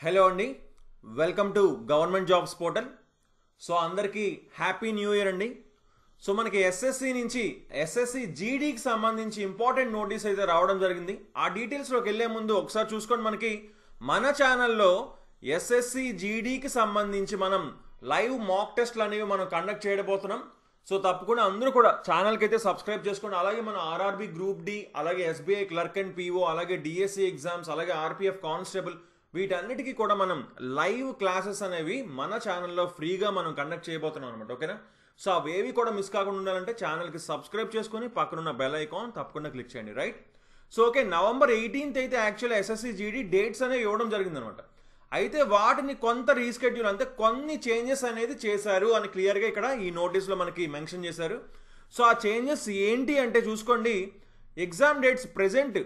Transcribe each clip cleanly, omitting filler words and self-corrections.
Hello అండి, welcome to government jobs portal. So అందరికీ happy new year అండి. So మనకి ఎస్ఎస్సి నుంచి ఎస్ఎస్సి జీడీకి సంబంధించి ఇంపార్టెంట్ నోటీస్ అయితే రావడం జరిగింది. ఆ డీటెయిల్స్లోకి వెళ్ళే ముందు ఒకసారి చూసుకోండి. మనకి మన ఛానల్లో ఎస్ఎస్సి జీడీకి సంబంధించి మనం లైవ్ మాక్ టెస్ట్లు అనేవి మనం కండక్ట్ చేయబోతున్నాం. సో తప్పకుండా అందరూ కూడా ఛానల్కి అయితే సబ్స్క్రైబ్ చేసుకోండి. అలాగే మన ఆర్ఆర్బి గ్రూప్ డి, అలాగే ఎస్బీఐ క్లర్క్ అండ్ పీఓ, అలాగే డిఎస్సి ఎగ్జామ్స్, అలాగే ఆర్పిఎఫ్ కానిస్టేబుల్, వీటన్నిటికీ కూడా మనం లైవ్ క్లాసెస్ అనేవి మన ఛానల్లో ఫ్రీగా మనం కండక్ట్ చేయబోతున్నాం అనమాట. ఓకేనా? సో అవేవి కూడా మిస్ కాకుండా ఉండాలంటే ఛానల్కి సబ్స్క్రైబ్ చేసుకొని పక్కనున్న బెల్ ఐకాన్ తప్పకుండా క్లిక్ చేయండి. Right? So okay, November 18th అయితే యాక్చువల్లీ ఎస్ఎస్సి జీడీ డేట్స్ అనేవి ఇవ్వడం జరిగిందనమాట. అయితే వాటిని కొంత రీస్కెడ్యూల్, అంటే కొన్ని చేంజెస్ అనేది చేశారు అని క్లియర్గా ఇక్కడ ఈ నోటీస్లో మనకి మెన్షన్ చేశారు. సో ఆ చేంజెస్ ఏంటి అంటే చూసుకోండి. ఎగ్జామ్ డేట్స్ ప్రెజెంట్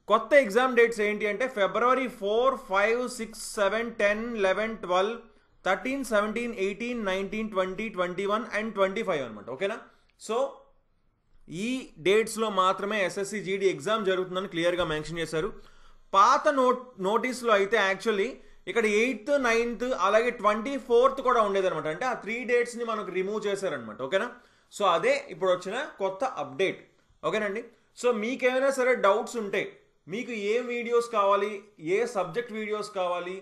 కొత్త ఎగ్జామ్ డేట్స్ ఏంటి అంటే February 4, 5, 6, 7, 10, 11, 12, 13, 17, 18, 19, 20, 21 అండ్ 25 అనమాట. ఓకేనా? సో ఈ డేట్స్లో మాత్రమే ఎస్ఎస్సి జీడీ ఎగ్జామ్ జరుగుతుందని క్లియర్గా మెన్షన్ చేశారు. పాత నోటీస్లో అయితే యాక్చువల్లీ ఇక్కడ 8th, 9th అలాగే 24th కూడా ఉండేదనమాట. అంటే ఆ 3 డేట్స్ని మనకు రిమూవ్ చేశారనమాట. ఓకేనా? సో అదే ఇప్పుడు వచ్చిన కొత్త అప్డేట్. ఓకేనండి? సో మీకేమైనా సరే డౌట్స్ ఉంటే, మీకు ఏ వీడియోస్ కావాలి, ఏ సబ్జెక్ట్ వీడియోస్ కావాలి,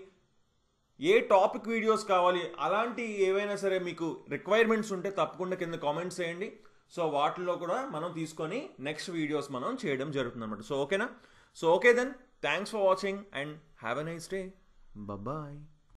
ఏ టాపిక్ వీడియోస్ కావాలి, అలాంటి ఏవైనా సరే మీకు రిక్వైర్మెంట్స్ ఉంటే తప్పకుండా కింద కామెంట్స్ చేయండి. సో వాటిలో కూడా మనం తీసుకొని నెక్స్ట్ వీడియోస్ మనం చేయడం జరుగుతుంది అనమాట. సో ఓకేనా? So okay then, thanks for watching and have a nice day. Bye.